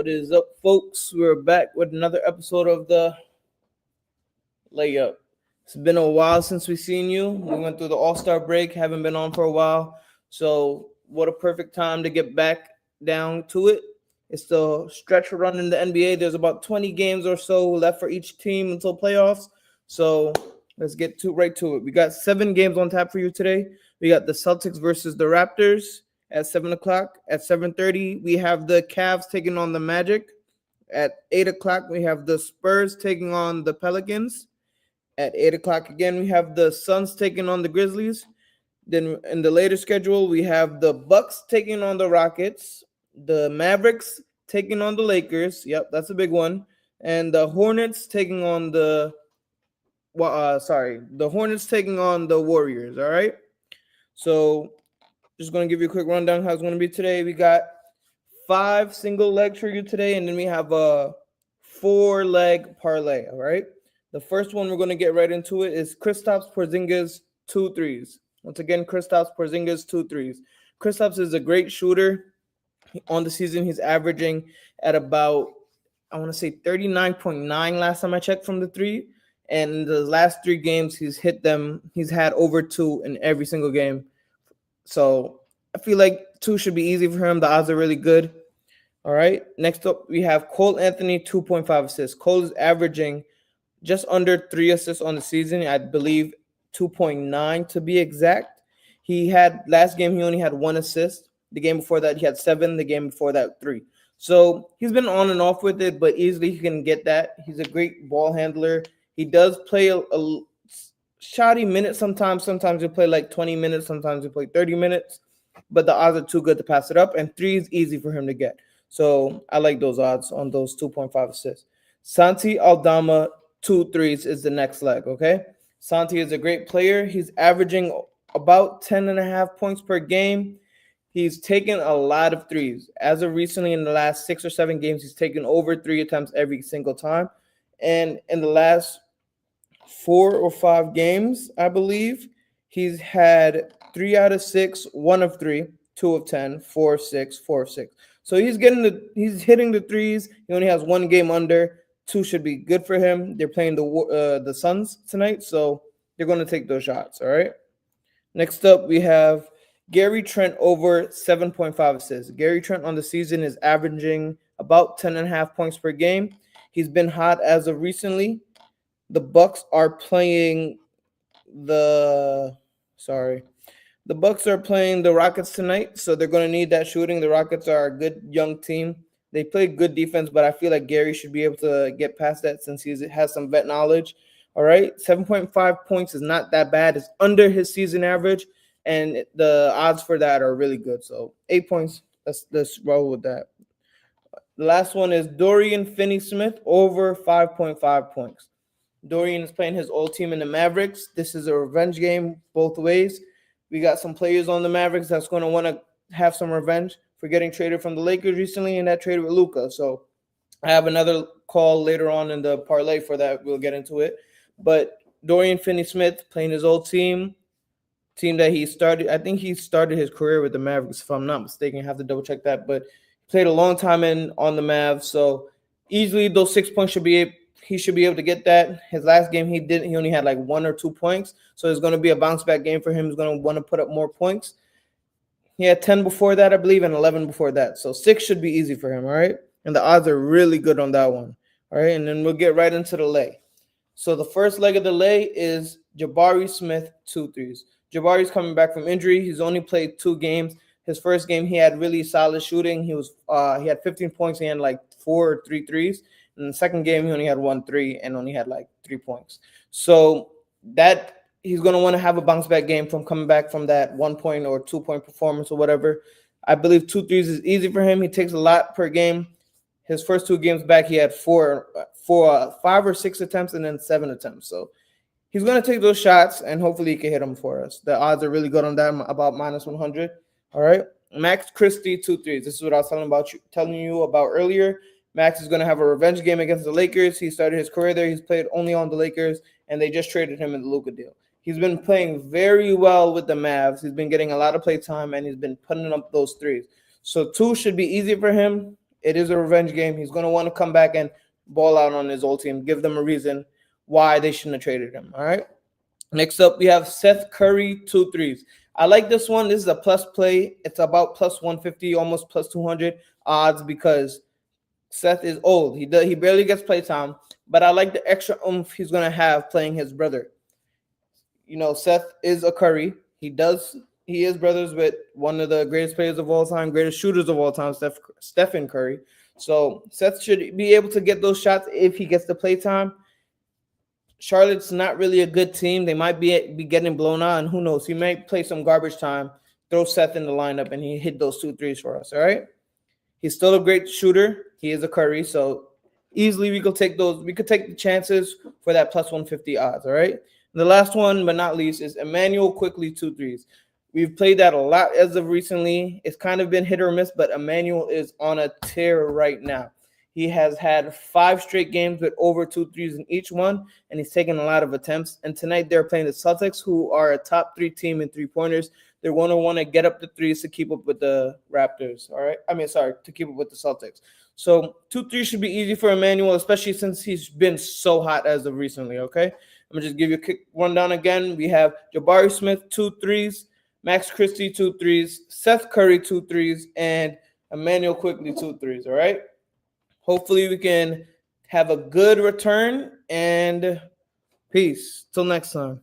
What is up, folks? We're back with another episode of the Layup. It's been a while since we've seen you. We went through the All-Star break, haven't been on for a while. So, what a perfect time to get back down to it. It's the stretch run in the NBA. There's about 20 games or so left for each team until playoffs. So, let's get right to it. We got 7 games on tap for you today. We got the Celtics versus the Raptors at 7 o'clock. At 7:30, we have the Cavs taking on the Magic. At 8 o'clock, we have the Spurs taking on the Pelicans. At 8 o'clock again, we have the Suns taking on the Grizzlies. Then in the later schedule, we have the Bucks taking on the Rockets, the Mavericks taking on the Lakers. Yep, that's a big one. And the Hornets taking on the Hornets taking on the Warriors. All right. So just going to give you a quick rundown how it's going to be today. We got 5 single legs for you today, and then we have a 4-leg parlay. All right. The first one we're going to get right into it is Kristaps Porzingis 2 threes. Once again, Kristaps Porzingis 2 threes. Kristaps is a great shooter. On the season, he's averaging at about, I want to say 39.9 last time I checked from the three. And in the last 3 games, he's hit them. He's had over 2 in every single game. So I feel like 2 should be easy for him. The odds are really good. All right. Next up, we have Cole Anthony, 2.5 assists. Cole is averaging just under 3 assists on the season. I believe 2.9 to be exact. He had last game, he only had 1 assist. The game before that, he had 7. The game before that, 3. So he's been on and off with it, but easily he can get that. He's a great ball handler. He does play a shoddy minute sometimes. Sometimes he'll play like 20 minutes. Sometimes he'll play 30 minutes. But the odds are too good to pass it up. And 3 is easy for him to get. So I like those odds on those 2.5 assists. Santi Aldama, 2 threes is the next leg, okay? Santi is a great player. He's averaging about 10.5 points per game. He's taken a lot of threes. As of recently, in the last 6 or 7 games, he's taken over 3 attempts every single time. And in the last 4 or 5 games, I believe, he's had 3 out of 6, 1 of 3, 2 of 10, 4 of 6, 4 of 6. So he's hitting the threes. He only has 1 game under. 2 should be good for him. They're playing the Suns tonight, so they're going to take those shots, all right? Next up, we have Gary Trent over 7.5 assists. Gary Trent on the season is averaging about 10.5 points per game. He's been hot as of recently. The Bucks are playing the Rockets tonight, so they're going to need that shooting. The Rockets are a good young team. They play good defense, but I feel like Gary should be able to get past that since he has some vet knowledge. All right, 7.5 points is not that bad. It's under his season average, and the odds for that are really good. So 8 points, let's roll with that. The last one is Dorian Finney-Smith over 5.5 points. Dorian is playing his old team in the Mavericks. This is a revenge game both ways. We got some players on the Mavericks that's going to want to have some revenge for getting traded from the Lakers recently, and that trade with Luka. So I have another call later on in the parlay for that. We'll get into it. But Dorian Finney-Smith playing his old team that he started. I think he started his career with the Mavericks, if I'm not mistaken. I have to double check that. But he played a long time on the Mavs. So easily those 6 points he should be able to get that. His last game he only had like 1 or 2 points. So it's going to be a bounce back game for him. He's going to want to put up more points. He had 10 before that, I believe, and 11 before that. So 6 should be easy for him, all right? And the odds are really good on that one, all right? And then we'll get right into the lay. So the first leg of the lay is Jabari Smith, 2 threes. Jabari's coming back from injury. He's only played 2 games. His first game, he had really solid shooting. He had 15 points. He had like 4 or 3 threes. In the second game, he only had 1 3 and only had like 3 points. So that he's going to want to have a bounce back game from coming back from that 1 point or 2 point performance or whatever. I believe 2 threes is easy for him. He takes a lot per game. His first 2 games back, he had 5 or 6 attempts and then 7 attempts. So he's going to take those shots and hopefully he can hit them for us. The odds are really good on that, about minus 100. All right. Max Christie, 2 threes. This is what I was telling you about earlier. Max is going to have a revenge game against the Lakers. He started his career there. He's played only on the Lakers, and they just traded him in the Luka deal. He's been playing very well with the Mavs. He's been getting a lot of play time, and he's been putting up those threes. So 2 should be easy for him. it is a revenge game. He's going to want to come back and ball out on his old team, give them a reason why they shouldn't have traded him. All right. Next up, we have Seth Curry, 2 threes. I like this one. This is a plus play. It's about plus 150, almost plus 200 odds because Seth is old. He barely gets play time, but I like the extra oomph he's gonna have playing his brother. Seth is a Curry. He is brothers with one of the greatest players of all time, greatest shooters of all time, Stephen Curry. So Seth should be able to get those shots if he gets the play time. Charlotte's not really a good team. They might be getting blown out, and who knows? He might play some garbage time, throw Seth in the lineup, and he hit those 2 threes for us. All right. He's still a great shooter. He is a Curry, so easily we could take those. We could take the chances for that plus 150 odds. All right. And the last one, but not least, is Emmanuel Quickly 2 threes. We've played that a lot as of recently. It's kind of been hit or miss, but Emmanuel is on a tear right now. He has had 5 straight games with over 2 threes in each one, and he's taken a lot of attempts. And tonight they're playing the Celtics, who are a top 3 team in 3-pointers. They're going to want to get up the threes to keep up with the Raptors. All right. To keep up with the Celtics. So 2 3 should be easy for Emmanuel, especially since he's been so hot as of recently. Okay. I'm going to just give you a quick rundown again. We have Jabari Smith, 2 threes, Max Christie, 2 threes, Seth Curry, 2 threes, and Emmanuel Quickly, 2 threes. All right. Hopefully we can have a good return, and peace. Till next time.